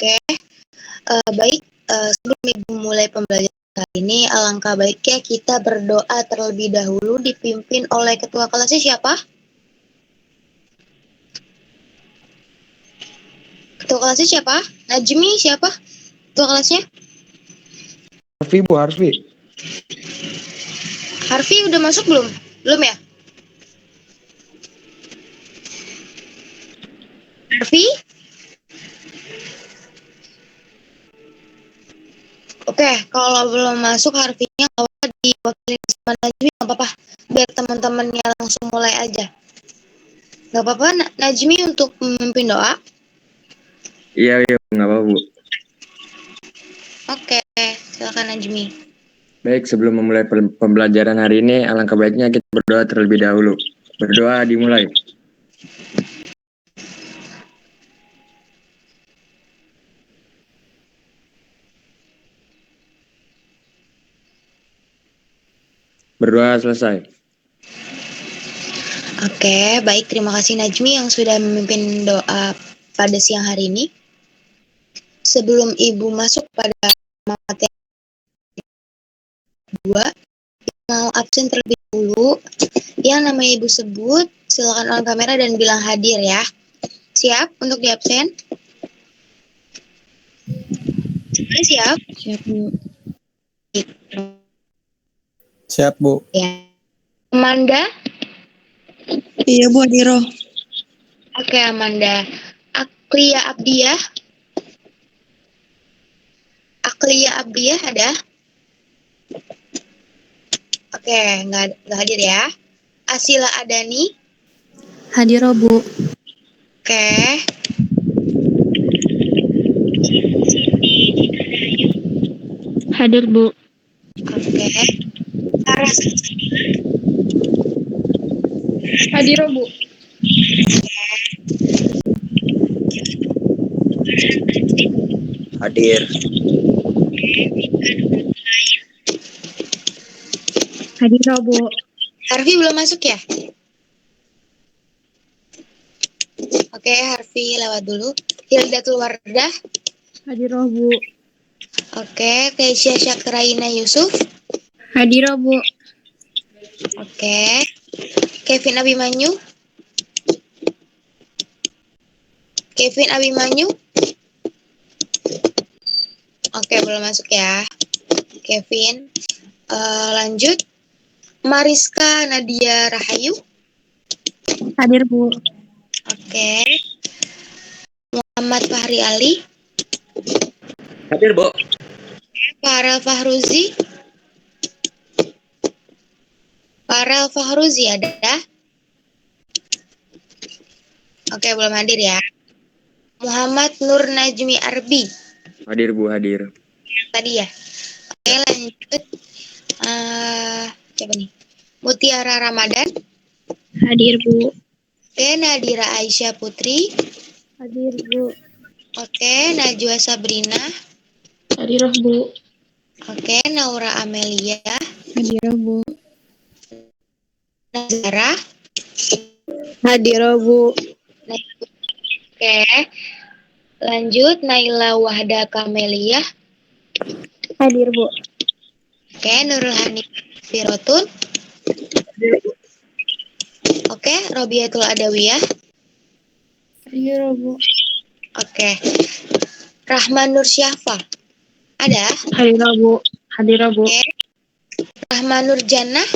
Oke, baik. Sebelum Ibu mulai pembelajaran kali ini, alangkah baiknya kita berdoa terlebih dahulu dipimpin oleh ketua kelasnya siapa? Ketua kelasnya siapa? Najmi siapa? Ketua kelasnya? Harfi, Bu, Harfi. Harfi udah masuk belum? Belum ya? Harfi? Oke, kalau belum masuk Harfinya kalau diwakili sama Najmi nggak apa-apa. Biar teman-temannya langsung mulai aja. Nggak apa-apa, Najmi untuk memimpin doa. Iya, nggak apa-apa, Bu. Oke, silakan Najmi. Baik, sebelum memulai pembelajaran hari ini, alangkah baiknya kita berdoa terlebih dahulu. Berdoa dimulai. Berdoa selesai. Oke, baik. Terima kasih Najmi yang sudah memimpin doa pada siang hari ini. Sebelum Ibu masuk pada materi 2, mau absen terlebih dahulu. Yang namanya Ibu sebut, silakan on kamera dan bilang hadir ya. Siap untuk di absen? Semuanya siap? Siap, Bu. Siap, Bu. Ya. Amanda? Iya, Bu Adiro. Oke, Amanda. Aklia Abdiah? Aklia Abdiah ada? Oke, nggak hadir ya. Asila Adani? Hadir, Bu. Oke. Hadir, Bu. Oke. Sarah Hadir, Bu. Hadir. Hadir, Bu. Harfi belum masuk ya? Oke, Harfi lewat dulu. Hildatul Wardah. Hadir, Bu. Oke, Keisha Syakraina Yusuf. Hadir, Bu. Oke. Kevin Abimanyu. Kevin Abimanyu. Oke, belum masuk ya. Kevin. Lanjut. Mariska Nadia Rahayu. Hadir, Bu. Oke. Muhammad Fahri Ali. Hadir, Bu. Farel Fahruzi. Farel Fahruzi ada? Oke, belum hadir ya. Muhammad Nur Najmi Arbi. Hadir, Bu, hadir. Tadi ya. Oke, lanjut. Siapa nih? Mutiara Ramadan. Hadir, Bu. Oke, Nadira Aisyah Putri. Hadir, Bu. Oke, Najwa Sabrina. Hadir, Bu. Oke, Naura Amelia. Hadir, Bu. Nazara. Hadir, Bu. Oke, lanjut Naila Wahda Kamelia. Hadir, Bu. Oke, Nurul Hanif Firotun. Oke, Robiatul Adawiyah. Hadir, Bu. Oke, Rahman Nur Syafa. Ada? Hadir, Bu. Hadir, Bu. Oke. Rahman Nur Jannah.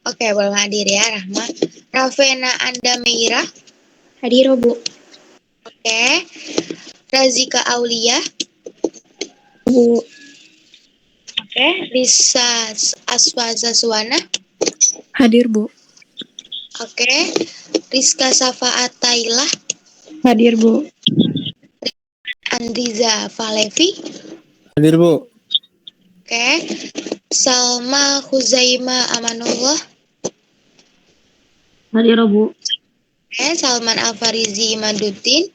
Oke, belum hadir ya Rahma. Ravena Anda Meira. Hadir, Bu. Oke. Razika Aulia. Bu. Oke. Risa Aswaza Suwana. Hadir, Bu. Oke. Rizka Safaat Tailah. Hadir, Bu. Andriza Falevi. Hadir, Bu. Oke. Salma Huzaima Amanullah. Hadir, Bu. Oke. Salman Alfarizi Imaduddin.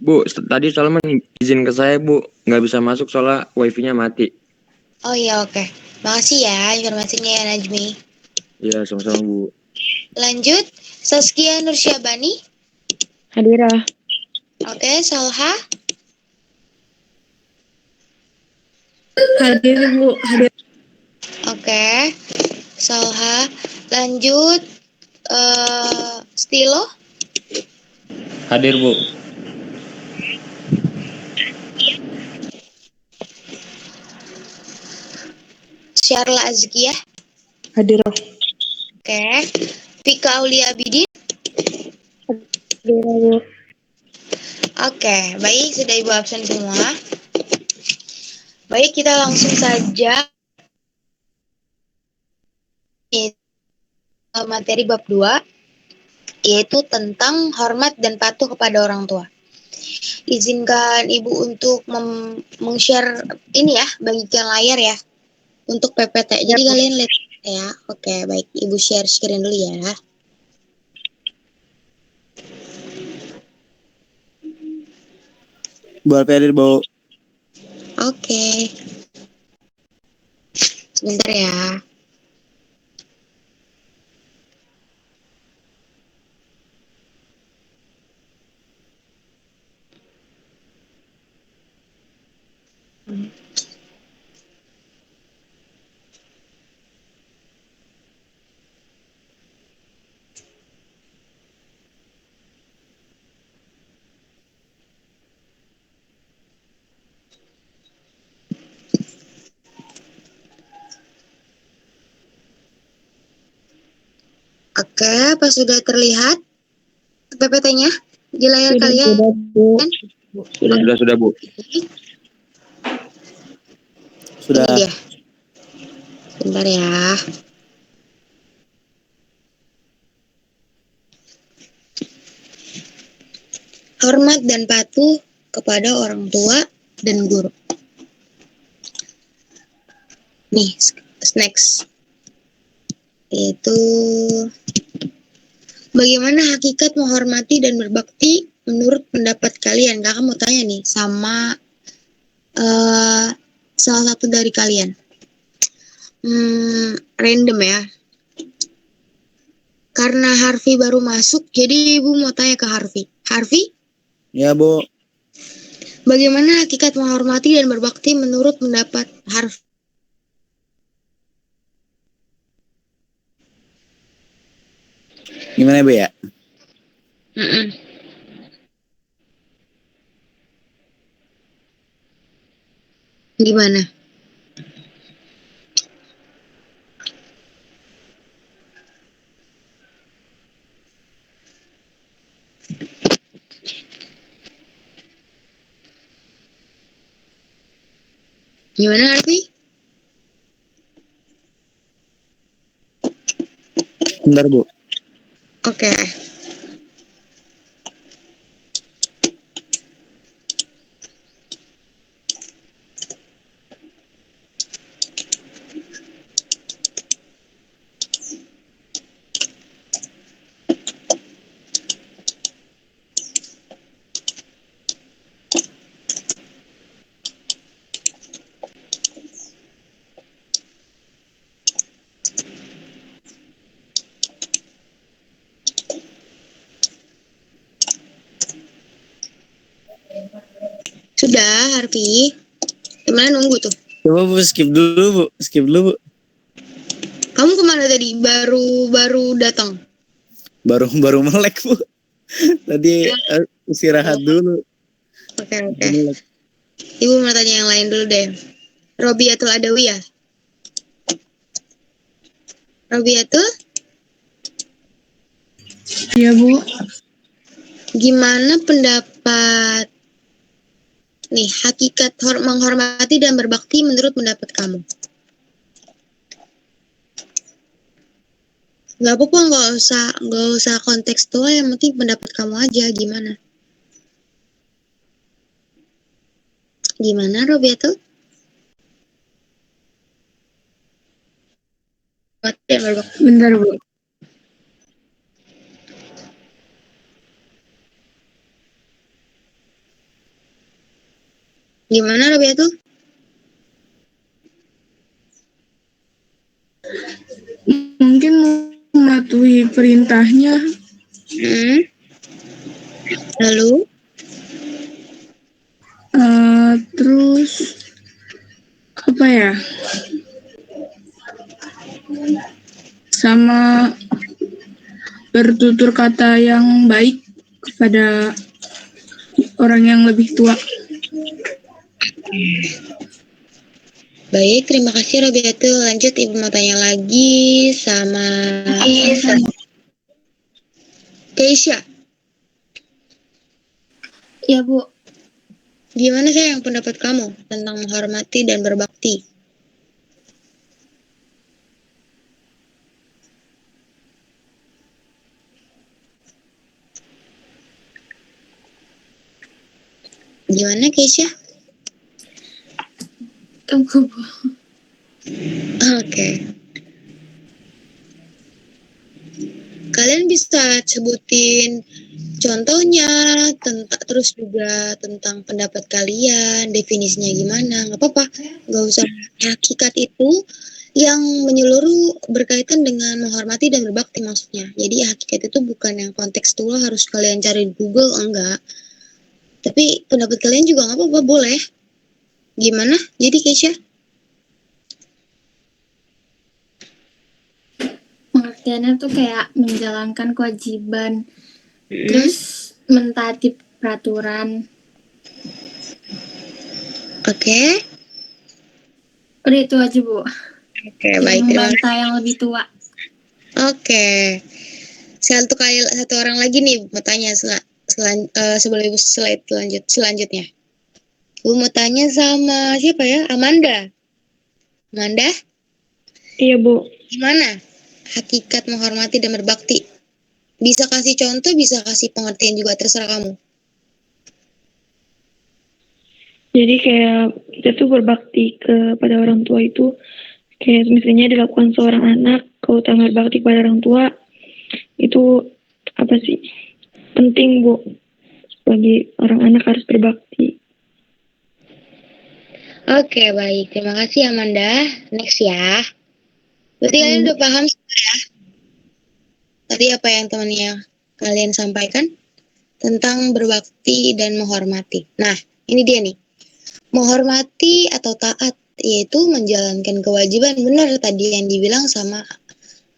Bu, tadi Salman izin ke saya, Bu. Nggak bisa masuk soalnya wifi-nya mati. Oh iya, oke. Makasih ya informasinya ya Najmi. Iya, sama-sama, Bu. Lanjut. Saskia Nursyabani. Hadirah. Oke, Salha. Hadir Bu. Hadir. Oke, Salha. Lanjut, Stilo. Hadir, Bu. Syarla Azkiyah. Hadir. Oke. Vika Aulia Abidin. Hadir Bu. Oke, baik, sudah Ibu absen semua. Baik, kita langsung saja materi bab 2, yaitu tentang hormat dan patuh kepada orang tua. Izinkan Ibu untuk meng-share ini ya, bagikan layar ya, untuk PPT. Jadi kalian lihat ya. Oke, baik. Ibu share screen dulu ya. Bu Alfi hadir, Bu. Oke. Sebentar ya. Oke, apa sudah terlihat PPT-nya di layar kalian? Sudah, Bu. Sudah. Ini dia. Sebentar ya. Hormat dan patuh kepada orang tua dan guru. Nih, next. Yaitu bagaimana hakikat menghormati dan berbakti menurut pendapat kalian? Kakak mau tanya nih sama salah satu dari kalian. Random ya. Karena Harvey baru masuk, jadi Ibu mau tanya ke Harvey. Harvey, Ya, Bu. bagaimana hakikat menghormati dan berbakti menurut pendapat Harvey? Gimana, Bu ya? Gimana? Gimana Harvey? Bentar, Bu. Oke. Sudah, Harvey. Gimana nunggu tuh? Coba, Bu, skip dulu, Bu. Skip dulu, Bu. Kamu kemana tadi? Baru datang. Baru melek, Bu. Tadi istirahat dulu. Oke. Ibu mau tanya yang lain dulu deh. Robiatul Adawiyah. Robiatul, Iya Bu. gimana pendapat nih hakikat menghormati dan berbakti menurut pendapat kamu? Gak apa-apa, nggak usah kontekstual, yang penting pendapat kamu aja. Gimana Robiatul? Bentar Bu. Gimana Robiatul? Mungkin mematuhi perintahnya. Lalu, Terus apa ya? Sama bertutur kata yang baik kepada orang yang lebih tua. baik, terima kasih Robiatul. Lanjut, Ibu mau tanya lagi sama Keisha. Iya, Bu. Gimana sih yang pendapat kamu tentang menghormati dan berbakti? Gimana Keisha? Tunggu, Bu. Oke. Kalian bisa sebutin contohnya, terus juga tentang pendapat kalian, definisinya gimana, nggak apa-apa. Nggak usah hakikat itu yang menyeluruh berkaitan dengan menghormati dan berbakti maksudnya. Jadi hakikat itu bukan yang kontekstual harus kalian cari di Google, enggak. Tapi pendapat kalian juga nggak apa-apa, boleh. Gimana? Jadi Keisha? Pengertiannya tuh kayak menjalankan kewajiban, terus mentaati peraturan. Oke. Udah itu aja, Bu. Oke, baik. Terima kasih. Membantah yang lebih tua. Oke. Satu orang lagi nih mau tanya sebelum slide selanjutnya. Gue mau tanya sama siapa ya? Amanda. Amanda, Iya, Bu. gimana hakikat menghormati dan berbakti? Bisa kasih contoh, bisa kasih pengertian juga, terserah kamu. Jadi kayak kita tuh berbakti kepada orang tua itu kayak misalnya dilakukan seorang anak, keutamaan berbakti kepada orang tua itu apa sih? Penting, Bu. Bagi orang anak harus berbakti. Oke, baik. Terima kasih Amanda. Next ya. Berarti kalian udah paham semua ya? Tadi apa yang temannya kalian sampaikan tentang berbakti dan menghormati. Nah, ini dia nih. Menghormati atau taat yaitu menjalankan kewajiban, benar tadi yang dibilang sama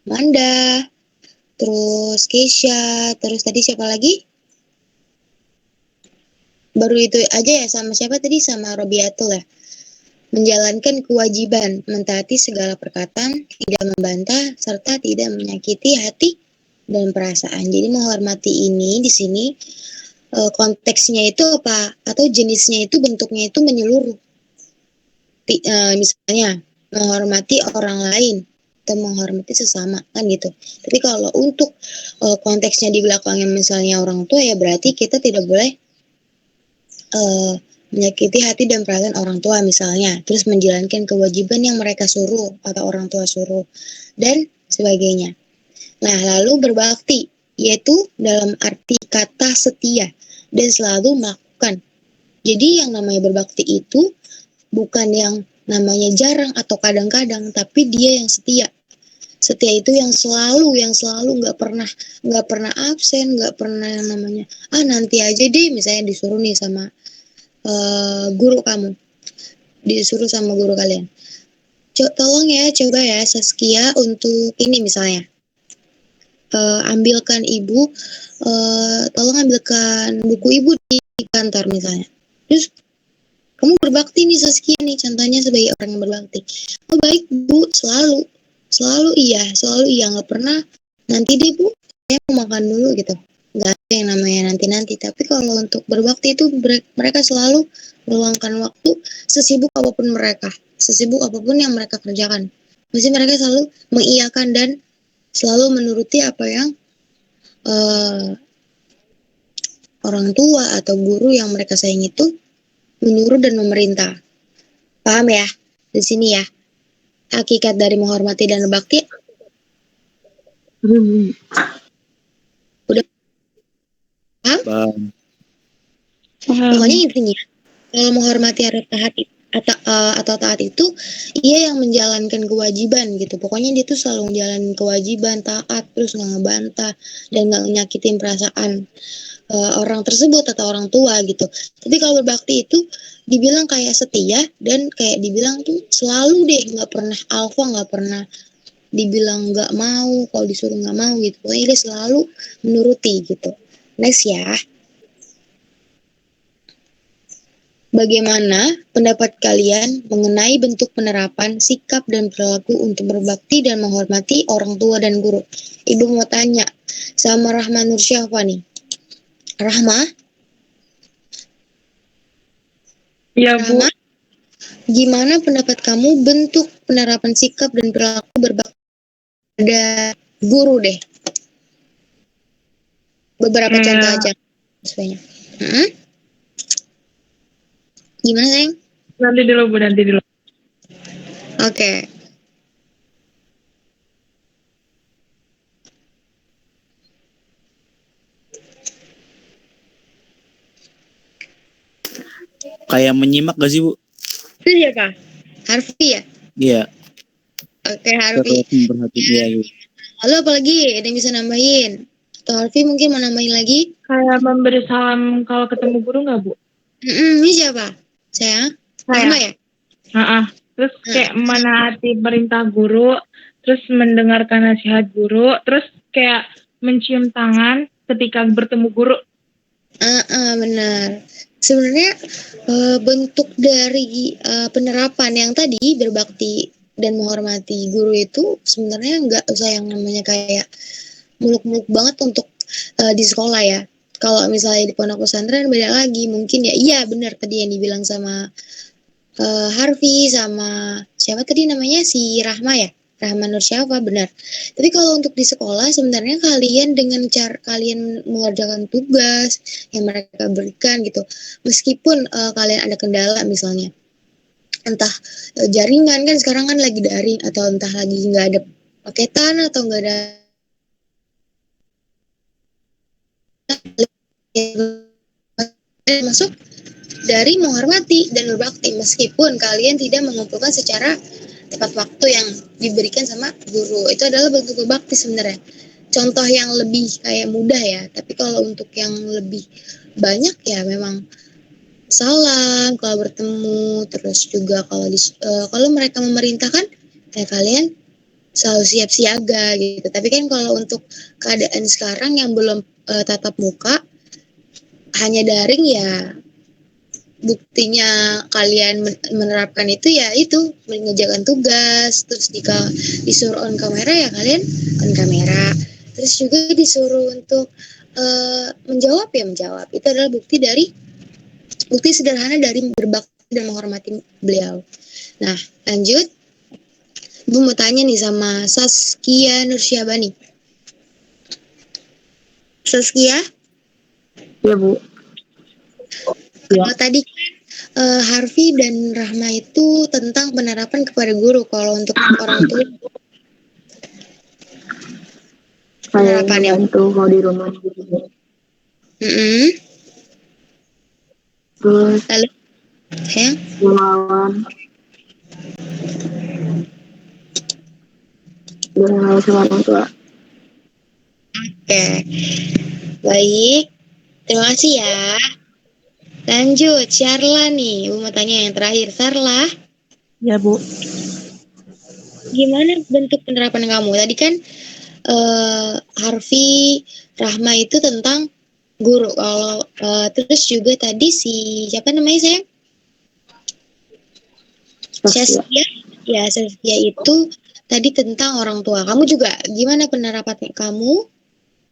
Amanda, terus Keisha, terus tadi siapa lagi? Baru itu aja ya, sama siapa tadi? Sama Robiatul ya. Menjalankan kewajiban, mentaati segala perkataan, tidak membantah, serta tidak menyakiti hati dan perasaan. Jadi menghormati ini di sini konteksnya itu apa? Atau jenisnya itu, bentuknya itu menyeluruh. Misalnya menghormati orang lain atau menghormati sesama kan gitu. Tapi kalau untuk konteksnya di belakangnya misalnya orang tua, ya berarti kita tidak boleh menyakiti hati dan perasaan orang tua misalnya, terus menjalankan kewajiban yang mereka suruh atau orang tua suruh dan sebagainya. Nah, lalu berbakti yaitu dalam arti kata setia dan selalu melakukan. Jadi yang namanya berbakti itu bukan yang namanya jarang atau kadang-kadang, tapi dia yang setia. Setia itu yang selalu nggak pernah absen, nggak pernah yang namanya nanti aja deh, misalnya disuruh nih sama guru kamu, disuruh sama guru kalian, tolong ya, coba ya Saskia untuk ini misalnya, tolong ambilkan buku ibu di kantor misalnya. Terus kamu berbakti nih Saskia nih, contohnya sebagai orang yang berbakti. Oh baik Bu, selalu iya, nggak pernah nanti deh Bu, saya mau makan dulu gitu. Nggak ada yang namanya nanti-nanti. Tapi kalau untuk berbakti itu mereka selalu meluangkan waktu sesibuk apapun yang mereka kerjakan. Mesti mereka selalu mengiyakan dan selalu menuruti apa yang orang tua atau guru yang mereka sayangi itu menyuruh dan memerintah. Paham ya? Di sini ya. Hakikat dari menghormati dan berbakti. Udah paham? Paham. Pokoknya intinya kalau menghormati atau taat itu ia yang menjalankan kewajiban gitu. Pokoknya dia tuh selalu menjalankan kewajiban, taat, terus nggak ngebantah dan nggak nyakitin perasaan orang tersebut atau orang tua gitu. Tapi kalau berbakti itu dibilang kayak setia dan kayak dibilang tuh selalu deh, nggak pernah alfa, nggak pernah dibilang nggak mau, kalau disuruh nggak mau gitu. Pokoknya dia selalu menuruti gitu. Next ya. Bagaimana pendapat kalian mengenai bentuk penerapan sikap dan perilaku untuk berbakti dan menghormati orang tua dan guru? Ibu mau tanya sama Rahma Nursyafa nih. Rahma, Iya, Bu. Rahma, gimana pendapat kamu bentuk penerapan sikap dan perilaku berbakti pada guru deh? Beberapa contoh aja sebenarnya. Gimana, sayang? Nanti dulu, Bu, nanti dulu. Oke. Kayak menyimak gak sih, Bu? Itu siapa? Harfi ya? Iya. Oke, Harfi. Terus memperhatikan. Iya. Lalu apalagi ada yang bisa nambahin? Atau Harfi mungkin mau nambahin lagi? Kayak memberi salam kalau ketemu guru nggak, Bu? Ini siapa? Saya? Rahma ya? Terus kayak menaati perintah guru, terus mendengarkan nasihat guru, terus kayak mencium tangan ketika bertemu guru. Benar. Sebenarnya bentuk dari penerapan yang tadi berbakti dan menghormati guru itu sebenarnya nggak usah yang namanya kayak muluk-muluk banget untuk di sekolah ya. Kalau misalnya di pondok pesantren beda lagi, mungkin ya iya benar tadi yang dibilang sama Harfi sama siapa tadi namanya si Rahma ya, Rahma Nursyafa, benar. Tapi kalau untuk di sekolah sebenarnya kalian dengan cara kalian mengerjakan tugas yang mereka berikan gitu, meskipun kalian ada kendala misalnya, entah jaringan kan sekarang kan lagi daring atau entah lagi nggak ada paketan atau nggak ada masuk dari menghormati dan berbakti meskipun kalian tidak mengumpulkan secara tepat waktu yang diberikan sama guru. Itu adalah bentuk berbakti sebenarnya. Contoh yang lebih kayak mudah ya, tapi kalau untuk yang lebih banyak ya memang salam kalau bertemu, terus juga kalau mereka memerintahkan ya kalian selalu siap siaga gitu. Tapi kan kalau untuk keadaan sekarang yang belum tatap muka hanya daring ya, buktinya kalian menerapkan itu ya itu mengerjakan tugas, terus jika disuruh on kamera ya kalian on kamera, terus juga disuruh untuk menjawab ya menjawab. Itu adalah bukti sederhana dari berbakti dan menghormati beliau. Nah lanjut, Bu mau tanya nih sama Saskia Nursyabani. Saskia? Iya, Bu. Kalau tadi Harfi dan Rahma itu tentang penerapan kepada guru. Kalau untuk orang tua penerapan yang Itu kalau di rumah gitu. Terus lalu sayang melawan dengan sama orang tua. oke, baik, terima kasih ya. Lanjut Syarla nih, Bu mau tanya yang terakhir. Syarla, Ya, Bu. gimana bentuk penerapan kamu tadi kan? Harfi, Rahma itu tentang guru. Kalau terus juga tadi si siapa namanya sayang? Saskia. Ya, Saskia itu tadi tentang orang tua. Kamu juga gimana penerapan kamu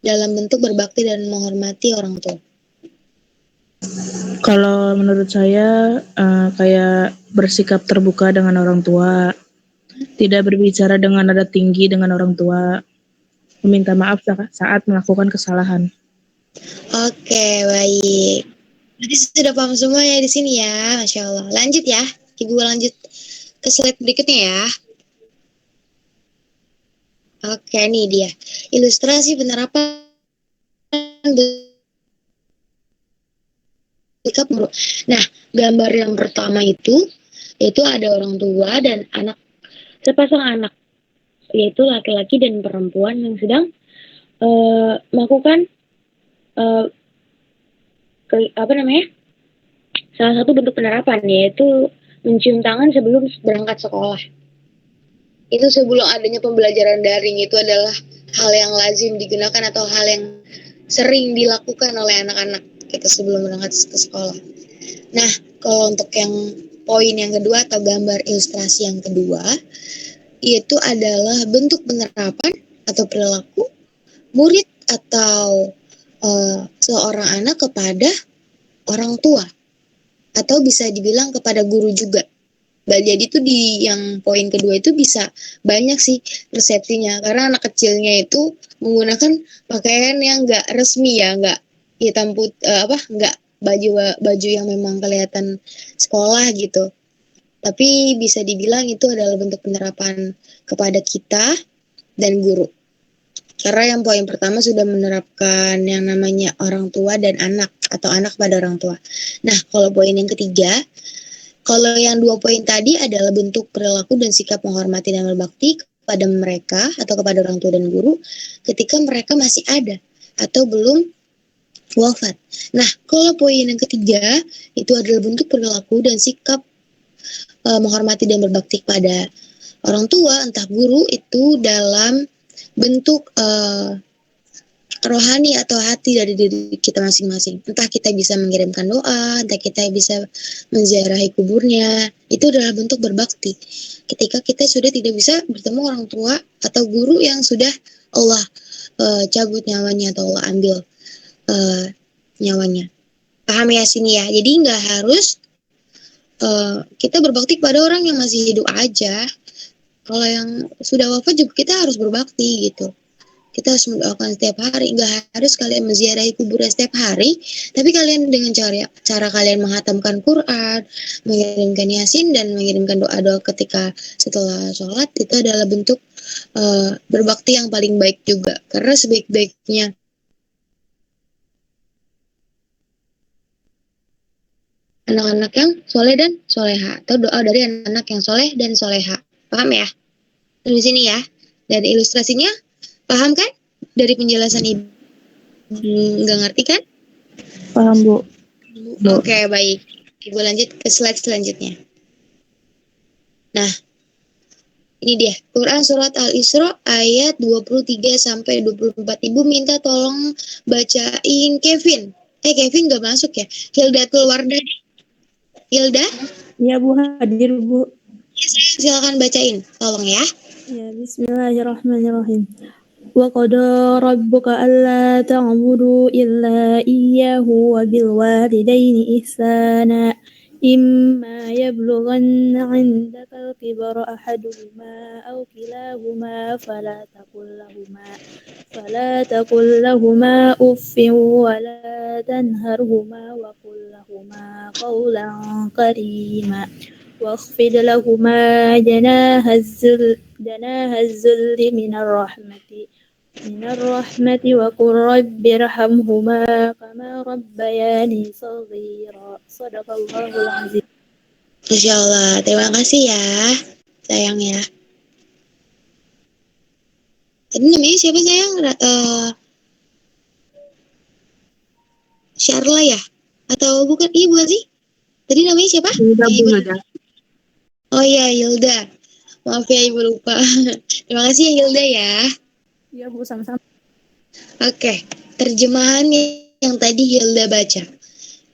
dalam bentuk berbakti dan menghormati orang tua? Kalau menurut saya kayak bersikap terbuka dengan orang tua, tidak berbicara dengan nada tinggi dengan orang tua, meminta maaf saat melakukan kesalahan. Oke, baik. Berarti sudah paham semua ya di sini ya, Masya Allah. Lanjut ya, Ibu lanjut ke slide berikutnya ya. Oke, nih dia. Ilustrasi penerapan sikap guru. Nah, gambar yang pertama itu ada orang tua dan sepasang anak, yaitu laki-laki dan perempuan yang sedang melakukan salah satu bentuk penerapan yaitu mencium tangan sebelum berangkat sekolah. Itu sebelum adanya pembelajaran daring, itu adalah hal yang lazim digunakan atau hal yang sering dilakukan oleh anak-anak gitu sebelum berangkat ke sekolah. Nah, kalau untuk yang poin yang kedua atau gambar ilustrasi yang kedua, itu adalah bentuk penerapan atau perilaku murid atau seorang anak kepada orang tua, atau bisa dibilang kepada guru juga. Jadi itu di yang poin kedua itu bisa banyak sih persepsinya, karena anak kecilnya itu menggunakan pakaian yang nggak resmi ya, nggak hitam putih nggak baju yang memang kelihatan sekolah gitu. Tapi bisa dibilang itu adalah bentuk penerapan kepada kita dan guru. Karena yang poin pertama sudah menerapkan yang namanya orang tua dan anak atau anak pada orang tua. Nah, kalau poin yang ketiga, kalau yang 2 poin tadi adalah bentuk perilaku dan sikap menghormati dan berbakti kepada mereka atau kepada orang tua dan guru ketika mereka masih ada atau belum wafat. Nah, kalau poin yang ketiga itu adalah bentuk perilaku dan sikap menghormati dan berbakti kepada orang tua, entah guru, itu dalam bentuk rohani atau hati dari diri kita masing-masing. Entah kita bisa mengirimkan doa, entah kita bisa menziarahi kuburnya, itu adalah bentuk berbakti. Ketika kita sudah tidak bisa bertemu orang tua atau guru yang sudah Allah cabut nyawanya atau Allah ambil nyawanya. Paham ya sini ya? Jadi nggak harus kita berbakti kepada orang yang masih hidup aja. Kalau yang sudah wafat juga kita harus berbakti gitu. Kita harus mendoakan setiap hari. Nggak harus kalian menziarahi kuburnya setiap hari, tapi kalian dengan cara kalian menghatamkan Quran, mengirimkan Yasin, dan mengirimkan doa-doa ketika setelah sholat, itu adalah bentuk berbakti yang paling baik juga. Karena sebaik-baiknya anak-anak yang soleh dan soleha, atau doa dari anak-anak yang soleh dan soleha. Paham ya? Di sini ya. Dari ilustrasinya, paham kan? Dari penjelasan ibu nggak ngerti kan? Paham, Bu. Oke, baik. Ibu lanjut ke slide selanjutnya. Nah, ini dia. Quran Surat Al-Isra ayat 23 sampai 24. Ibu minta tolong bacain Kevin. Kevin nggak masuk ya? Hildatul Wardah. Hilda? Ya Bu, hadir Bu. Ya, silakan bacain. Tolong ya. Ya, bismillahirrahmanirrahim. Wa qada rabbuka alla ta'budu illa iyyahu wa bil walidaini ihsana. Imma yablughanna 'indaka al-kibara ahaduhuma aw kilahuma fala taqul lahumā uffin wa la tanharhumā wa qul lahumā qawlan karīmā. واخفض لهما جناح الذل من الرحمة وقل رب ارحمهما كما ربياني صغيرا صدق الله العظيم. Masya Allah, terima kasih ya sayang ya. Tadi namanya siapa sayang? Syarla ya? Atau bukan? Iya bukan sih? Tadi namanya siapa? Hilda. Oh iya, Hilda. Maaf ya, Ibu lupa. Terima kasih ya, Hilda ya. Ya Bu, sama-sama. Oke, terjemahan yang tadi Hilda baca,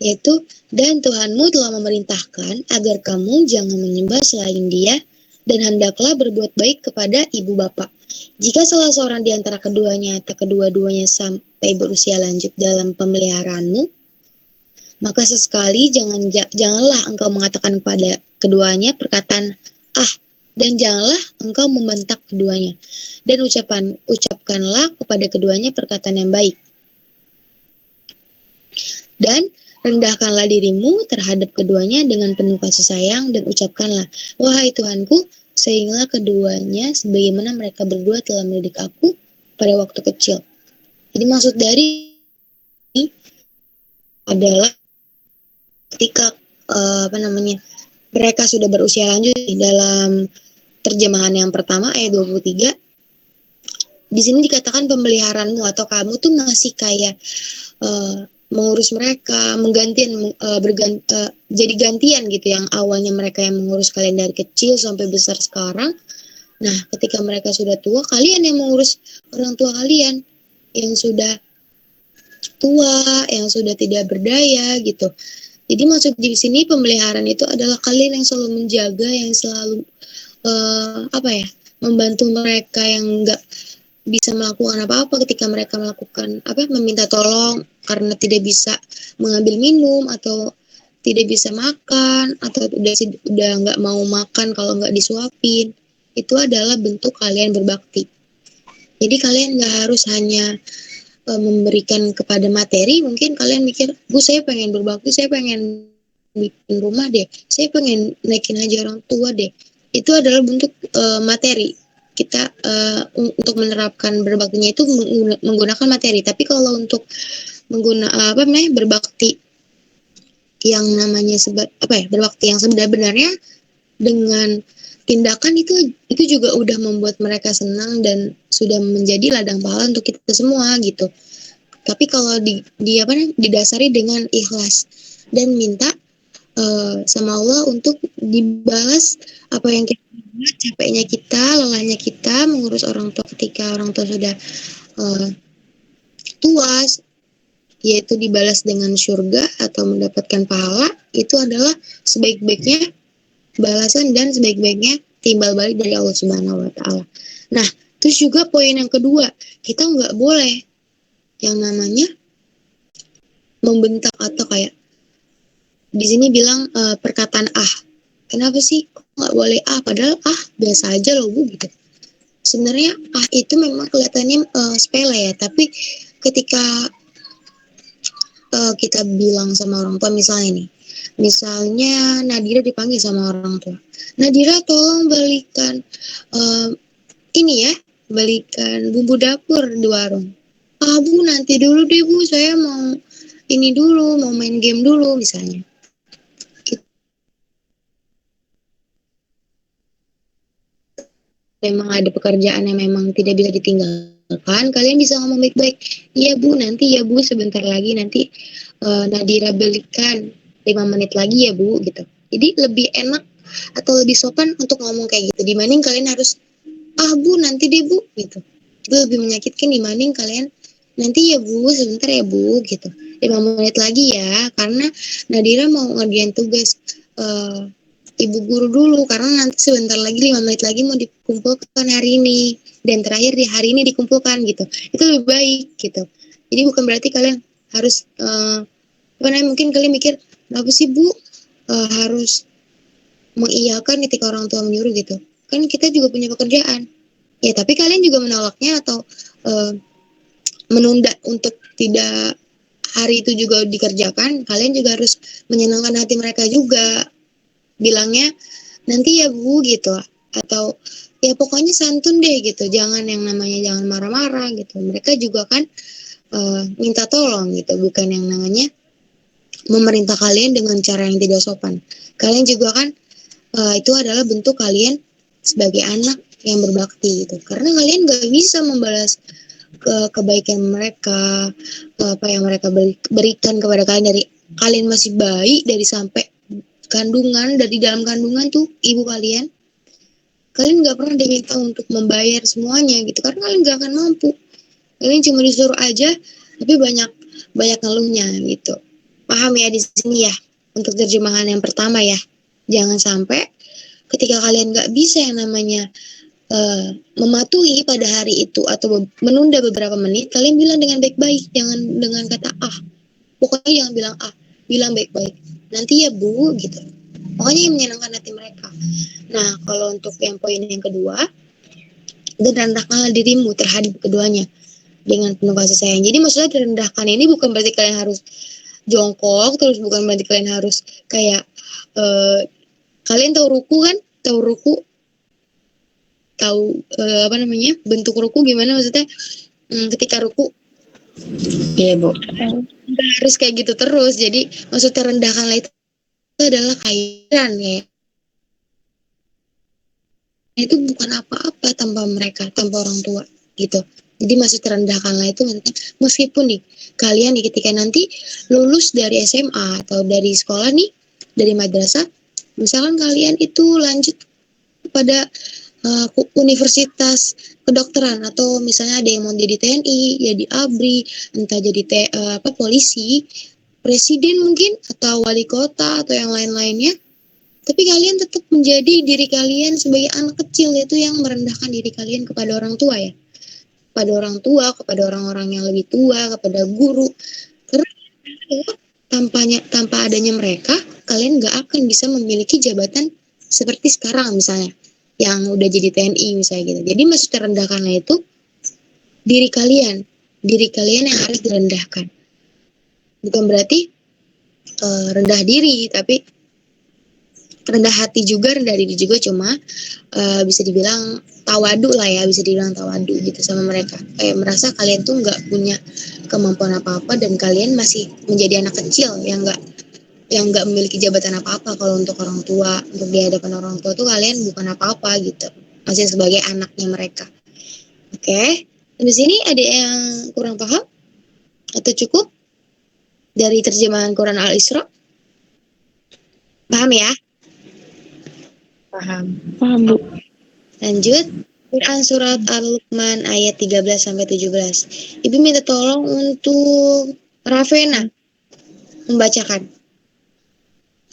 yaitu, dan Tuhanmu telah memerintahkan agar kamu jangan menyembah selain Dia, dan hendaklah berbuat baik kepada ibu bapa. Jika salah seorang di antara keduanya atau kedua-duanya sampai berusia lanjut dalam pemeliharaanmu, maka sesekali janganlah engkau mengatakan kepada keduanya perkataan dan janganlah engkau membentak keduanya, dan ucapkanlah kepada keduanya perkataan yang baik. Dan rendahkanlah dirimu terhadap keduanya dengan penuh kasih sayang, dan ucapkanlah, wahai Tuhanku, sehingga keduanya sebagaimana mereka berdua telah mendidik aku pada waktu kecil. Jadi maksud dari ini adalah ketika mereka sudah berusia lanjut. Dalam terjemahan yang pertama ayat 23, di sini dikatakan pemeliharaanmu atau kamu tuh masih kayak mengurus mereka, jadi gantian gitu, yang awalnya mereka yang mengurus kalian dari kecil sampai besar sekarang. Nah, ketika mereka sudah tua, kalian yang mengurus orang tua kalian yang sudah tua, yang sudah tidak berdaya gitu. Jadi maksud di sini pemeliharaan itu adalah kalian yang selalu menjaga, yang selalu membantu mereka yang nggak bisa melakukan apa-apa ketika mereka melakukan meminta tolong karena tidak bisa mengambil minum atau tidak bisa makan atau udah nggak mau makan kalau nggak disuapin. Itu adalah bentuk kalian berbakti. Jadi kalian nggak harus hanya memberikan kepada materi. Mungkin kalian mikir, Bu, saya pengen berbakti, saya pengen bikin rumah deh, saya pengen naikin haji orang tua deh. Itu adalah bentuk materi. Kita untuk menerapkan berbaktinya itu menggunakan materi. Tapi kalau untuk berbakti yang namanya berbakti yang sebenarnya dengan tindakan itu juga udah membuat mereka senang dan sudah menjadi ladang pahala untuk kita semua gitu. Tapi kalau didasari dengan ikhlas dan minta sama Allah untuk dibalas apa yang kita buat, capeknya kita, lelahnya kita mengurus orang tua ketika orang tua sudah tua, yaitu dibalas dengan surga atau mendapatkan pahala. Itu adalah sebaik-baiknya balasan dan sebaik-baiknya timbal balik dari Allah Subhanahu wa Ta'ala. Nah, terus juga poin yang kedua, kita nggak boleh yang namanya membentak atau kayak di sini bilang perkataan kenapa sih kok nggak boleh padahal biasa aja loh Bu gitu. Sebenarnya itu memang kelihatannya sepele ya, tapi ketika kita bilang sama orang tua, misalnya Nadira dipanggil sama orang tua, Nadira tolong balikan balikan bumbu dapur di warung. Bu nanti dulu deh Bu, saya mau mau main game dulu misalnya. Memang ada pekerjaan yang memang tidak bisa ditinggalkan, kalian bisa ngomong baik-baik. Iya Bu, nanti ya Bu, sebentar lagi nanti Nadira belikan 5 menit lagi ya Bu gitu. Jadi lebih enak atau lebih sopan untuk ngomong kayak gitu dibanding kalian harus Bu nanti deh Bu gitu. Itu lebih menyakitkan dibanding kalian nanti ya Bu, sebentar ya Bu gitu. 5 menit lagi ya, karena Nadira mau ngerjain tugas ibu guru dulu, karena nanti sebentar lagi 5 menit lagi mau dikumpulkan hari ini dan terakhir di hari ini dikumpulkan gitu. Itu lebih baik gitu. Jadi bukan berarti kalian harus mungkin kalian mikir kenapa sih Bu harus mengiyakan ketika orang tua menyuruh gitu. Kan kita juga punya pekerjaan. Ya tapi kalian juga menolaknya atau menunda untuk tidak hari itu juga dikerjakan. Kalian juga harus menyenangkan hati mereka juga. Bilangnya nanti ya Bu gitu, atau ya pokoknya santun deh gitu, jangan yang namanya jangan marah-marah gitu. Mereka juga kan minta tolong gitu, bukan yang namanya memerintah kalian dengan cara yang tidak sopan. Kalian juga kan itu adalah bentuk kalian sebagai anak yang berbakti gitu, karena kalian gak bisa membalas kebaikan mereka, apa yang mereka berikan kepada kalian dari kalian masih bayi, dari sampai kandungan, dari dalam kandungan tuh ibu kalian nggak pernah diminta untuk membayar semuanya gitu, karena kalian nggak akan mampu. Kalian cuma disuruh aja, tapi banyak ngeluhnya gitu. Paham ya di sini ya, untuk terjemahan yang pertama ya. Jangan sampai ketika kalian nggak bisa yang namanya mematuhi pada hari itu atau menunda beberapa menit, kalian bilang dengan baik-baik, jangan dengan kata pokoknya jangan bilang bilang baik-baik, nanti ya Bu gitu. Pokoknya yang menyenangkan hati mereka. Nah, kalau untuk yang poin yang kedua, dan rendahkanlah dirimu terhadap keduanya dengan penuh kasih sayang. Jadi maksudnya direndahkan ini bukan berarti kalian harus jongkok, terus bukan berarti kalian harus kayak kalian tahu ruku kan? Tahu bentuk ruku gimana maksudnya? Ketika ruku. Iya Bu. Nggak harus kayak gitu terus. Jadi maksudnya rendahkanlah itu adalah kehadiran ya. Itu bukan apa-apa tanpa mereka, tanpa orang tua gitu. Jadi maksud terendahkanlah itu maksudnya meskipun nih kalian nih ketika nanti lulus dari SMA atau dari sekolah nih, dari madrasah, misalkan kalian itu lanjut pada universitas kedokteran atau misalnya ada yang mau jadi TNI, jadi ABRI, entah jadi polisi, presiden mungkin atau wali kota atau yang lain-lainnya. Tapi kalian tetap menjadi diri kalian sebagai anak kecil, yaitu yang merendahkan diri kalian kepada orang tua ya. Kepada orang tua, kepada orang-orang yang lebih tua, kepada guru. Karena tanpa adanya mereka, kalian gak akan bisa memiliki jabatan seperti sekarang misalnya. Yang udah jadi TNI misalnya gitu. Jadi maksud terendahkanlah itu diri kalian yang harus direndahkan. Bukan berarti rendah diri, tapi rendah hati juga, rendah diri juga, cuma bisa dibilang tawadu lah ya, bisa dibilang tawadu gitu sama mereka. Kayak merasa kalian tuh nggak punya kemampuan apa-apa dan kalian masih menjadi anak kecil yang nggak memiliki jabatan apa-apa. Kalau untuk orang tua, untuk di hadapan orang tua tuh kalian bukan apa-apa gitu, masih sebagai anaknya mereka. Oke, di sini ada yang kurang paham atau cukup dari terjemahan Quran Al-Isra? Paham ya? Paham. Paham, Bu. Lanjut, Quran surat Al-Luqman ayat 13-17. Ibu minta tolong untuk Ravena membacakan.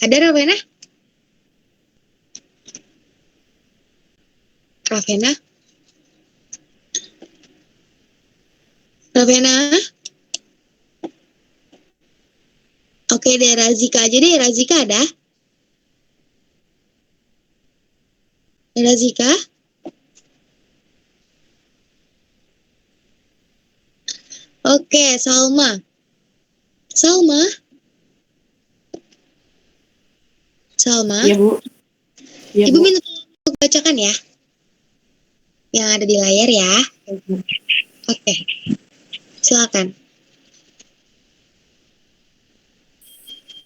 Ada Ravena? Ravena? Ravena? Oke deh, Razika aja deh. Razika ada? Razika? Oke, Salma. Salma? Salma? Iya, Bu. Iya, Ibu Bu. minta tolong untuk bacakan ya. Yang ada di layar ya. Oke. Silakan.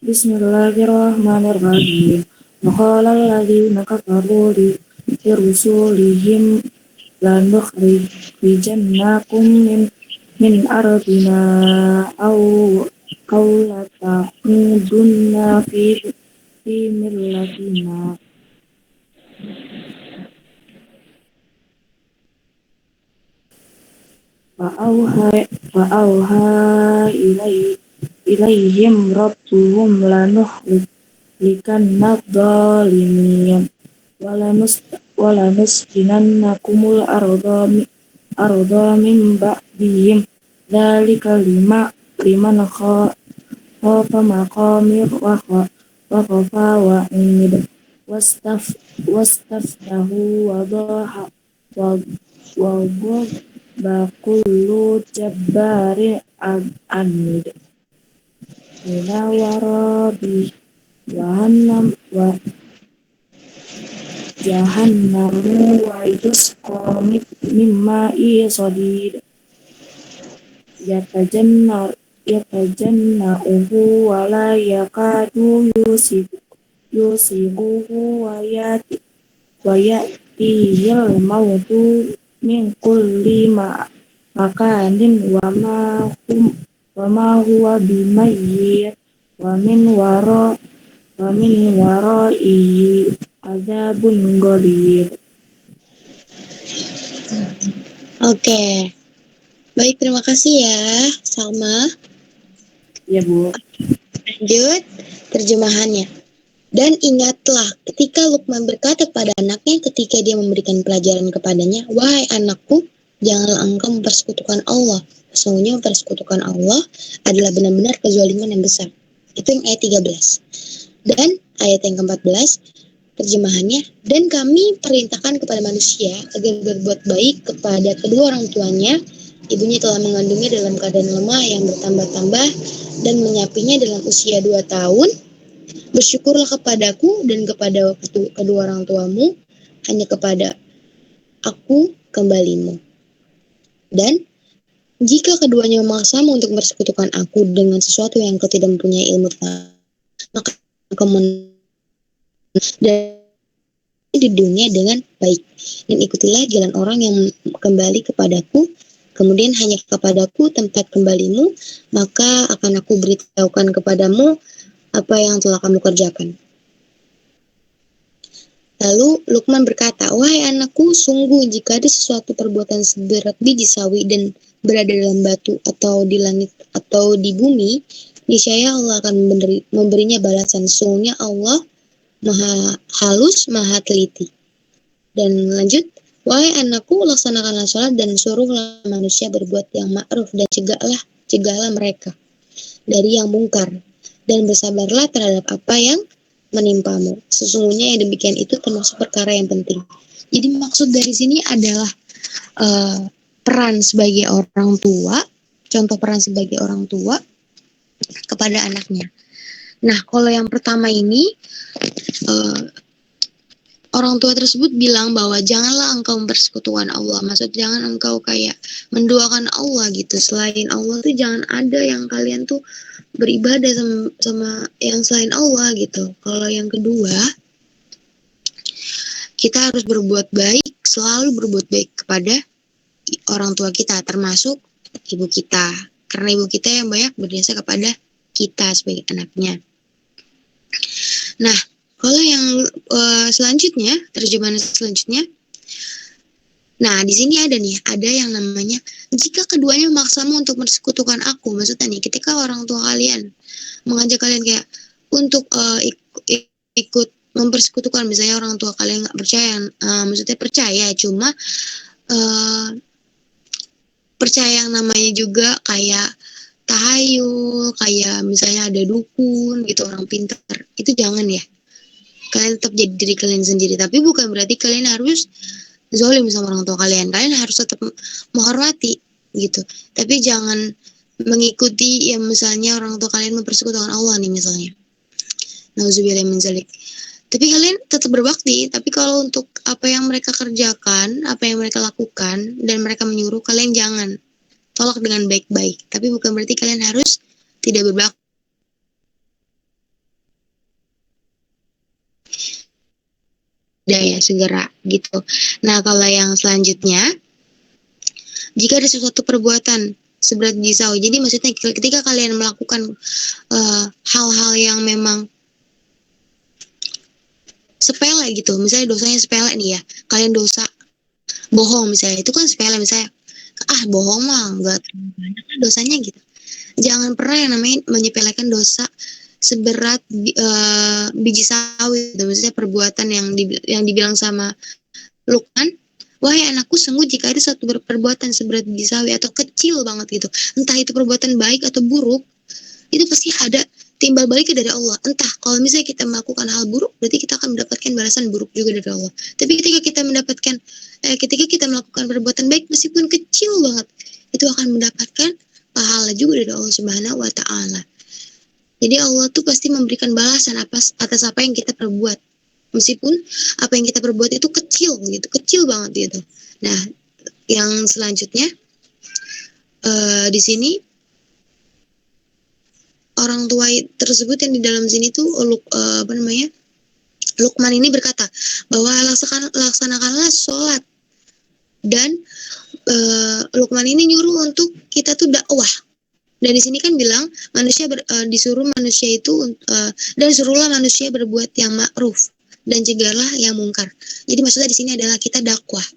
Bismillahirrahmanirrahim. Waqala alladhina kafaru li rusulihim lanukhrijannakum min ardina aw lata'udunna fi millatina. Fa'auha ilaihim rabbuhum lanuhlikanna dhalimin walanuskinannakumul arda min ba'dihim dzalika liman khafa maqami wa khafa wa'id wastaftahu wa kullu jabbari anid ila warabi jahannamu wa yusqa mimma'i sadid yatajanna'uhu wa la yakadu yusighuhu wa ya'tihil mautu min kulli makanin wa ma huwa bimayyit wa min wara'ihi adzabun ghalidh. Oke. Baik, terima kasih ya, Salma. Ya, Bu. Lanjut terjemahannya. Dan ingatlah ketika Luqman berkata kepada anaknya ketika dia memberikan pelajaran kepadanya, wahai anakku, janganlah engkau mempersekutukan Allah. Sesungguhnya mempersekutukan Allah adalah benar-benar kezaliman yang besar. Itu yang ayat 13. Dan ayat yang ke-14, terjemahannya, dan kami perintahkan kepada manusia agar berbuat baik kepada kedua orang tuanya. Ibunya telah mengandungnya dalam keadaan lemah yang bertambah-tambah dan menyapinya dalam usia 2 tahun. Bersyukurlah kepadaku dan kepada kedua orang tuamu, hanya kepada aku kembalimu. Dan jika keduanya memaksamu untuk mempersekutukan aku dengan sesuatu yang kau tidak mempunyai ilmu, maka kamu dan di dunia dengan baik, dan ikutilah jalan orang yang kembali kepadaku Kemudian hanya kepadaku tempat kembalimu, maka akan aku beritahukan kepadamu apa yang telah kamu kerjakan. Lalu Luqman berkata, wahai anakku, sungguh jika ada sesuatu perbuatan seberat biji sawi dan berada dalam batu atau di langit atau di bumi, niscaya Allah akan memberinya balasan. Sungguhnya Allah maha halus, maha teliti. Dan lanjut, wahai anakku, laksanakanlah sholat dan suruhlah manusia berbuat yang ma'ruf dan cegahlah mereka dari yang mungkar. Dan bersabarlah terhadap apa yang menimpamu. Sesungguhnya yang demikian itu termasuk perkara yang penting. Jadi maksud dari sini adalah peran sebagai orang tua, contoh peran sebagai orang tua kepada anaknya. Nah, kalau yang pertama ini orang tua tersebut bilang bahwa janganlah engkau mempersekutukan Allah. Maksud jangan engkau kayak menduakan Allah gitu. Selain Allah tuh jangan ada yang kalian tuh beribadah sama yang selain Allah gitu. Kalau yang kedua, kita harus berbuat baik, selalu berbuat baik kepada orang tua kita, termasuk ibu kita. Karena ibu kita yang banyak berjasa kepada kita sebagai anaknya. Nah, kalau yang selanjutnya, terjemahan selanjutnya, nah di sini ada yang namanya jika keduanya memaksamu untuk mempersekutukan aku, maksudnya nih ketika orang tua kalian mengajak kalian kayak untuk ikut mempersekutukan, misalnya orang tua kalian nggak percaya, maksudnya percaya cuma percaya yang namanya juga kayak tahayul, kayak misalnya ada dukun gitu, orang pintar, itu jangan ya. Kalian tetap jadi diri kalian sendiri, tapi bukan berarti kalian harus zolim sama orang tua kalian. Kalian harus tetap menghormati gitu. Tapi jangan mengikuti yang misalnya orang tua kalian mempersekutukan Allah nih misalnya. Nauzubillah min dzalik. Tapi kalian tetap berbakti. Tapi kalau untuk apa yang mereka kerjakan, apa yang mereka lakukan, dan mereka menyuruh, kalian jangan. Tolak dengan baik-baik. Tapi bukan berarti kalian harus tidak berbakti. Daya segera gitu. Nah, kalau yang selanjutnya, jika ada sesuatu perbuatan seberat biji sawi, jadi maksudnya ketika kalian melakukan hal-hal yang memang sepele gitu, misalnya dosanya sepele nih ya, kalian dosa bohong misalnya, itu kan sepele, misalnya bohong mah nggak banyak dosanya gitu. Jangan pernah yang namanya menyepelekan dosa seberat biji sawi, maksudnya perbuatan yang dibilang sama Luqman, wahai anakku, sungguh jika ada satu perbuatan seberat biji sawi atau kecil banget gitu, entah itu perbuatan baik atau buruk, itu pasti ada timbal baliknya dari Allah. Entah kalau misalnya kita melakukan hal buruk, berarti kita akan mendapatkan balasan buruk juga dari Allah. Tapi ketika kita melakukan perbuatan baik meskipun kecil banget, itu akan mendapatkan pahala juga dari Allah Subhanahu wa Ta'ala. Jadi Allah tuh pasti memberikan balasan atas apa yang kita perbuat. Meskipun apa yang kita perbuat itu kecil gitu, kecil banget gitu. Nah, yang selanjutnya di sini orang tua tersebut yang di dalam sini tuh Luqman ini berkata bahwa laksanakanlah sholat, dan Luqman ini nyuruh untuk kita tuh dakwah. Dan di sini kan bilang disuruh manusia itu dan suruhlah manusia berbuat yang ma'ruf dan cegahlah yang mungkar. Jadi maksudnya di sini adalah kita dakwah.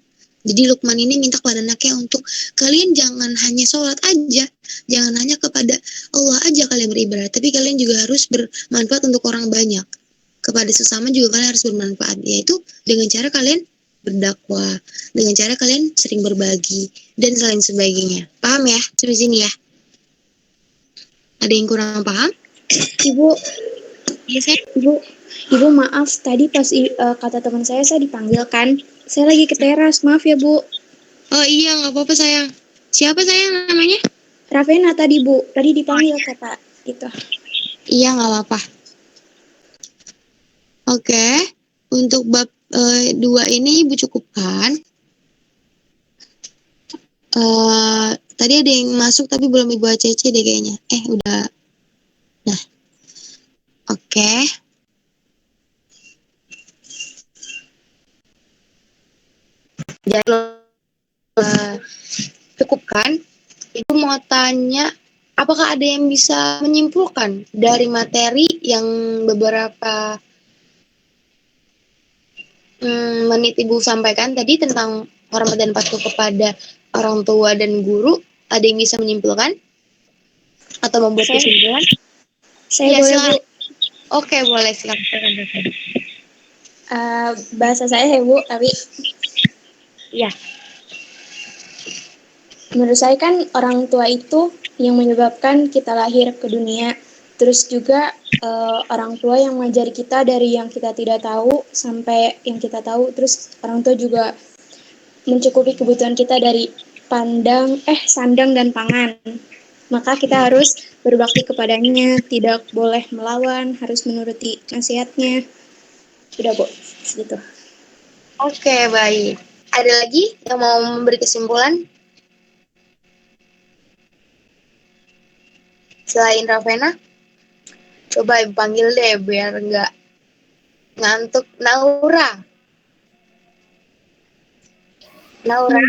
Jadi Luqman ini minta kepada anaknya untuk kalian jangan hanya sholat aja, jangan hanya kepada Allah aja kalian beribadah, tapi kalian juga harus bermanfaat untuk orang banyak. Kepada sesama juga kalian harus bermanfaat, yaitu dengan cara kalian berdakwah, dengan cara kalian sering berbagi dan lain sebagainya. Paham ya? Sampai sini ya. Ada yang kurang paham? Ibu, Iya, saya. Ibu maaf tadi pas kata teman saya dipanggil kan. Saya lagi ke teras, maaf ya Bu. Oh iya, nggak apa-apa sayang. Siapa sayang namanya? Ravena tadi Bu, tadi dipanggil kata itu. Iya, nggak apa-apa. Oke, untuk bab 2 ini Ibu cukupkan. Tadi ada yang masuk tapi belum Ibu ACC deh kayaknya. Udah. Nah, oke. Jadi cukupkan. kan, Ibu mau tanya, apakah ada yang bisa menyimpulkan dari materi yang beberapa menit Ibu sampaikan tadi tentang hormat dan patuh kepada orang tua dan guru? Ada yang bisa menyimpulkan atau membuat Saya- kesimpulan? Saya Ya, boleh, silakan. Bu. Oke, boleh silakan. Bahasa saya ya, Bu, tapi Iya. menurut saya kan orang tua itu yang menyebabkan kita lahir ke dunia. Terus juga orang tua yang mengajari kita dari yang kita tidak tahu sampai yang kita tahu. Terus orang tua juga mencukupi kebutuhan kita dari sandang dan pangan. Maka kita harus berbakti kepadanya, tidak boleh melawan, harus menuruti nasihatnya. Udah, Bu, segitu. Oke, baik. Ada lagi yang mau memberi kesimpulan? Selain Ravena? Coba Ibu panggil deh biar nggak ngantuk. Naura. Naura?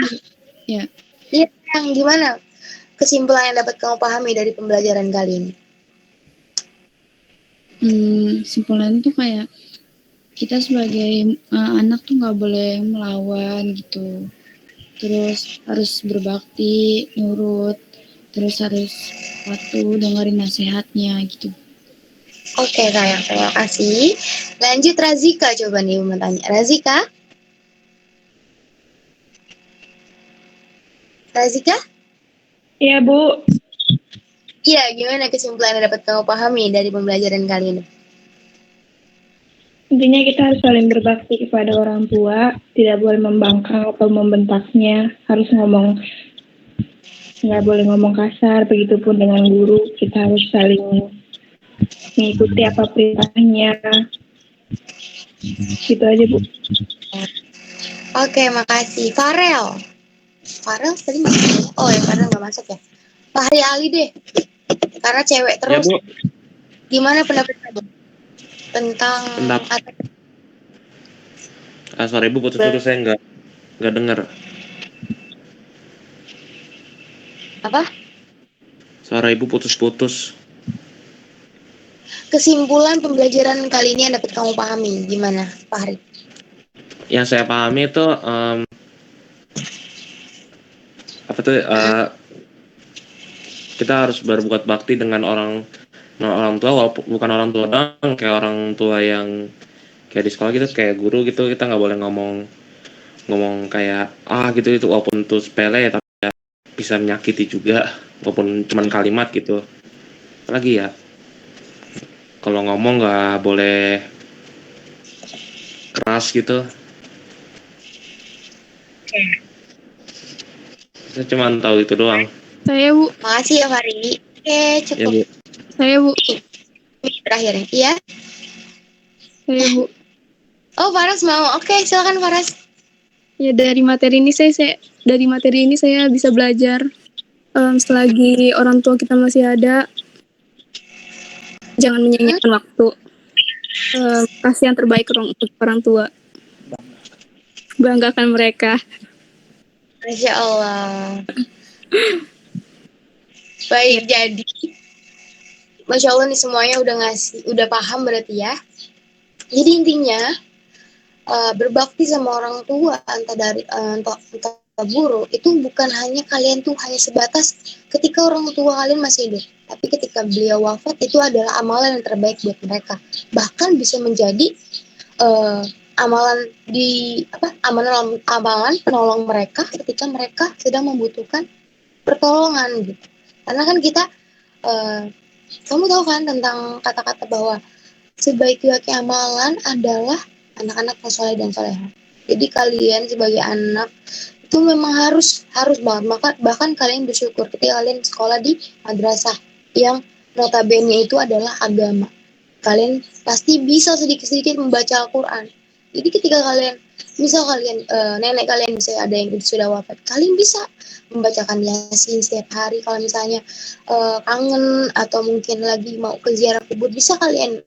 Ya. Iya, yang gimana? Kesimpulan yang dapat kamu pahami dari pembelajaran kali ini? Kesimpulan itu kayak kita sebagai anak tuh nggak boleh melawan gitu. Terus harus berbakti, nurut, terus harus patuh, dengerin nasihatnya gitu. Oke, sayang. Terima kasih. Lanjut Razika coba nih mau tanya. Razika? Razika? Iya, Bu. Iya, gimana kesimpulan yang dapat kamu pahami dari pembelajaran kali ini? Intinya kita harus saling berbakti kepada orang tua, tidak boleh membangkang atau membentaknya, nggak boleh ngomong kasar, begitupun dengan guru, kita harus saling mengikuti apa perintahnya. Gitu aja, Bu. Oke, makasih. Farel tadi masuk? Oh ya, Farel nggak masuk ya. Fahri Ali deh. Karena cewek Ya, terus. Bu. Gimana pendapat kamu tentang Sorry, Bu, putus-putus, saya nggak dengar. apa? Suara Ibu putus-putus. Kesimpulan pembelajaran kali ini yang dapat kamu pahami gimana, Fahri? Yang saya pahami itu kita harus berbuat bakti dengan orang tua, walaupun bukan orang tua doang, kayak orang tua yang kayak di sekolah gitu, kayak guru gitu, kita nggak boleh ngomong kayak gitu itu, walaupun itu sepele ya, tapi ya bisa menyakiti juga, walaupun cuman kalimat gitu. Lagi ya, kalau ngomong nggak boleh keras gitu. Saya cuma tahu itu doang. Saya, Bu. Makasih ya, Fahri. Oke, cukup. Ya, Bu. Saya, Bu. Terakhir ya. Iya? Saya, Bu. Oh, Faras mau. Oke, silakan Faras. Ya, dari materi ini saya bisa belajar selagi orang tua kita masih ada, jangan menyia-nyiakan waktu. Kasih yang terbaik untuk orang tua. Banggakan mereka. Masya Allah. Baik, jadi Masya Allah nih semuanya udah paham berarti ya. Jadi intinya berbakti sama orang tua entah guru itu bukan hanya kalian tuh hanya sebatas ketika orang tua kalian masih hidup, tapi ketika beliau wafat itu adalah amalan yang terbaik buat mereka. Bahkan bisa menjadi amalan penolong mereka ketika mereka sedang membutuhkan pertolongan gitu. Karena kan kita kamu tahu kan tentang kata-kata bahwa sebaik-baik amalan adalah anak-anak yang soleh dan soleha. Jadi kalian sebagai anak itu memang harus banget, bahkan kalian bersyukur ketika kalian sekolah di madrasah yang notabene itu adalah agama. Kalian pasti bisa sedikit-sedikit membaca Al-Quran. Jadi ketika nenek kalian misalnya ada yang sudah wafat, kalian bisa membacakan Yasin setiap hari. Kalau misalnya kangen atau mungkin lagi mau ke ziarah kubur, bisa kalian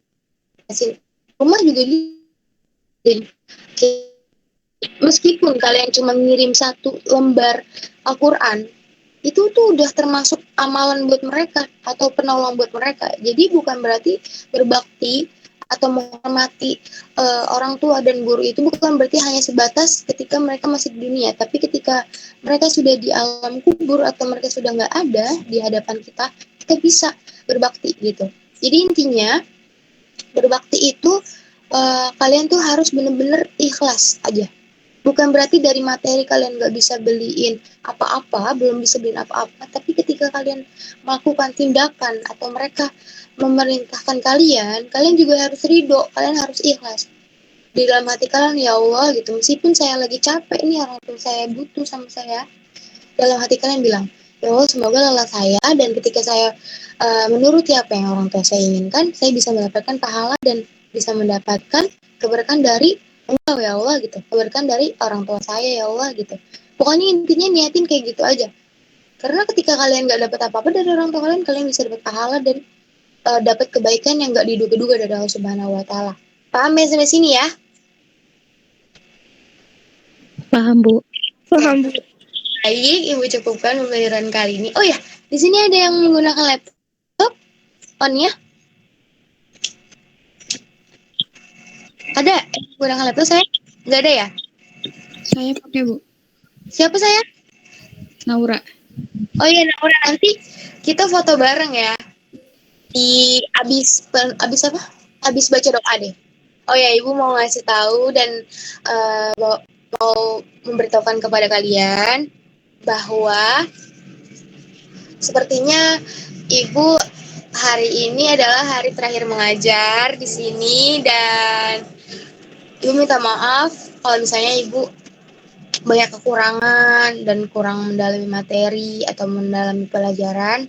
Yasin. Rumah juga meskipun kalian cuma ngirim 1 lembar Al-Quran, itu tuh udah termasuk amalan buat mereka atau penolong buat mereka. Jadi bukan berarti berbakti atau menghormati orang tua dan guru itu bukan berarti hanya sebatas ketika mereka masih di dunia, tapi ketika mereka sudah di alam kubur atau mereka sudah nggak ada di hadapan kita bisa berbakti gitu. Jadi intinya berbakti itu kalian tuh harus bener-bener ikhlas aja. Bukan berarti dari materi kalian nggak bisa beliin apa-apa, belum bisa beliin apa-apa, tapi ketika kalian melakukan tindakan atau mereka memerintahkan kalian, kalian juga harus ridho, kalian harus ikhlas. Di dalam hati kalian, ya Allah gitu, meskipun saya lagi capek nih, orang tua saya butuh sama saya, dalam hati kalian bilang, ya Allah semoga lelah saya dan ketika saya menuruti apa yang orang tua saya inginkan, saya bisa mendapatkan pahala dan bisa mendapatkan keberkahan dari Engkau ya Allah gitu, keberkahan dari orang tua saya ya Allah gitu. Pokoknya intinya niatin kayak gitu aja. Karena ketika kalian nggak dapat apa-apa dari orang tua kalian, kalian bisa dapat pahala dan dapat kebaikan yang nggak diduga-duga dari Allah Subhanahu Wa Taala. Paham ya sampai sini ya? Paham, Bu. Paham, Bu. Baik, Ibu cukupkan pembelajaran kali ini. Oh ya, di sini ada yang menggunakan laptop on ya? Ada yang menggunakan laptop saya? Nggak ada ya? Saya pakai, Bu. Siapa saya? Naura. Oh iya, Naura, nanti kita foto bareng ya. Di abis apa? Abis baca doa deh. Oh ya, Ibu mau ngasih tahu dan mau memberitahukan kepada kalian bahwa sepertinya Ibu hari ini adalah hari terakhir mengajar di sini dan Ibu minta maaf kalau misalnya Ibu banyak kekurangan dan kurang mendalami materi atau mendalami pelajaran.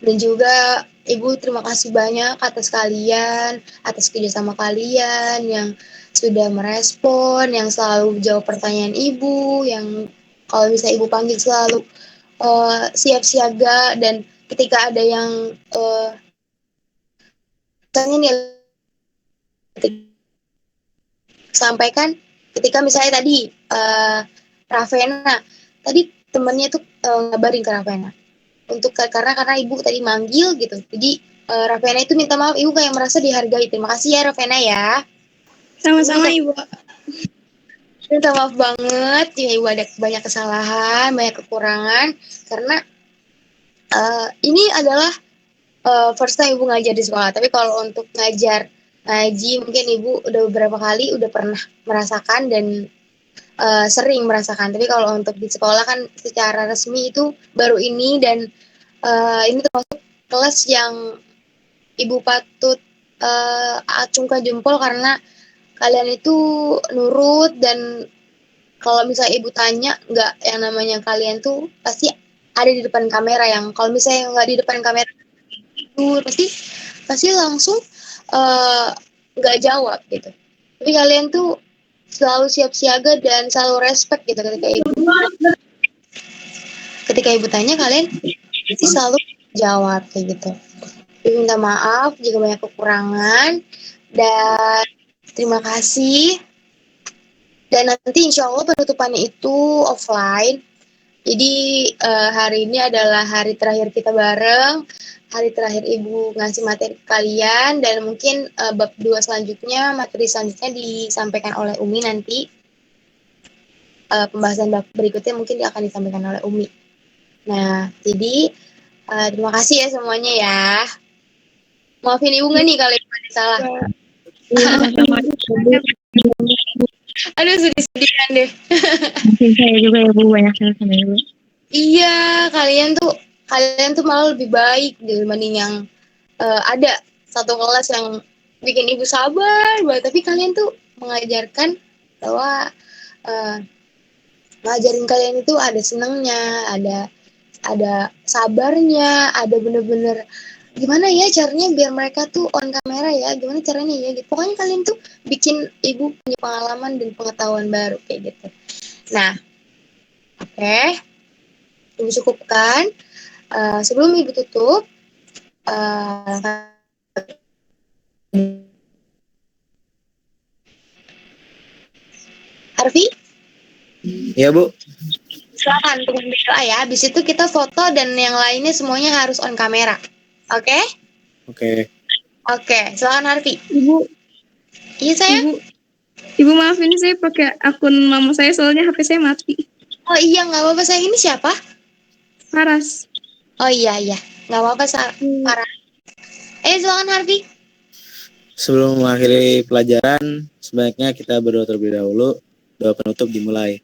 Dan juga Ibu terima kasih banyak atas kalian, atas kerjasama kalian yang sudah merespon, yang selalu jawab pertanyaan Ibu, yang kalau misalnya Ibu panggil selalu siap siaga dan ketika ada yang misalnya nih sampaikan ketika misalnya tadi Ravena tadi temennya tuh ngabarin ke Ravena untuk karena Ibu tadi manggil gitu, jadi Ravena itu minta maaf, Ibu kayak merasa dihargai. Terima kasih ya Ravena ya. Sama-sama, Ibu. Minta maaf banget ya Ibu, ada banyak kesalahan, banyak kekurangan karena ini adalah first time Ibu ngajar di sekolah. Tapi kalau untuk ngajar ngaji mungkin Ibu udah beberapa kali udah pernah merasakan dan sering merasakan. Tapi kalau untuk di sekolah kan secara resmi itu baru ini dan ini termasuk kelas yang Ibu patut acungkan jempol karena kalian itu nurut dan kalau misalnya Ibu tanya nggak yang namanya kalian tuh pasti ada di depan kamera, yang kalau misalnya nggak di depan kamera itu pasti langsung nggak jawab gitu. Tapi kalian tuh selalu siap siaga dan selalu respect gitu ketika Ibu tanya kalian pasti selalu jawab kayak gitu. Ibu minta maaf jika banyak kekurangan dan terima kasih. Dan nanti insya Allah penutupannya itu offline. Jadi hari ini adalah hari terakhir kita bareng, hari terakhir Ibu ngasih materi ke kalian dan mungkin bab 2 selanjutnya, materi selanjutnya disampaikan oleh Umi nanti. Pembahasan bab berikutnya mungkin akan disampaikan oleh Umi. Nah, jadi terima kasih ya semuanya ya. Maafin Ibu nggak nih kalau Ibu ada salah? Aduh, sedih-sedihan deh. Mungkin saya juga ya, Bu, banyak salah sama Ibu. Iya, kalian tuh malah lebih baik dibanding yang ada satu kelas yang bikin Ibu sabar banget. Tapi kalian tuh mengajarkan bahwa ngajarin kalian itu ada senangnya, ada sabarnya, ada bener-bener gimana ya caranya biar mereka tuh on kamera ya, gimana caranya ya gitu. Pokoknya kalian tuh bikin Ibu punya pengalaman dan pengetahuan baru kayak gitu. Nah, oke. Ibu cukupkan. Sebelum Ibu tutup, Harvey? Ya, Bu. Silakan tunggu berdoa ya. Habis itu kita foto dan yang lainnya semuanya harus on kamera. Oke? Oke. Oke, silakan Harvey. Ibu, Iya sayang? Ibu maaf ini saya pakai akun mama saya soalnya HP saya mati. Oh iya, nggak apa-apa sayang. Ini siapa? Paras. Oh iya, nggak apa-apa Farah. Silakan Harvey. Sebelum mengakhiri pelajaran, sebaiknya kita berdoa terlebih dahulu. Doa penutup dimulai.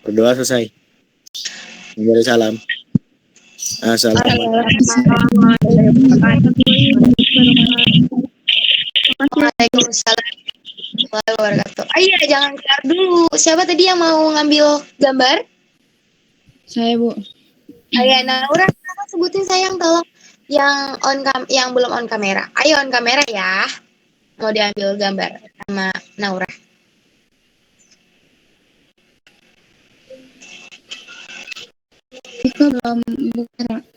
Berdoa selesai. Menjadi salam. Waalaikumsalam warahmatullahi wabarakatuh. Iya, jangan keluar dulu. Siapa tadi yang mau ngambil gambar? Saya, Bu. Ayah Naura, sebutin sayang tolong yang belum on kamera. Ayo on kamera ya. Mau diambil gambar sama Naura. Ika belum buka.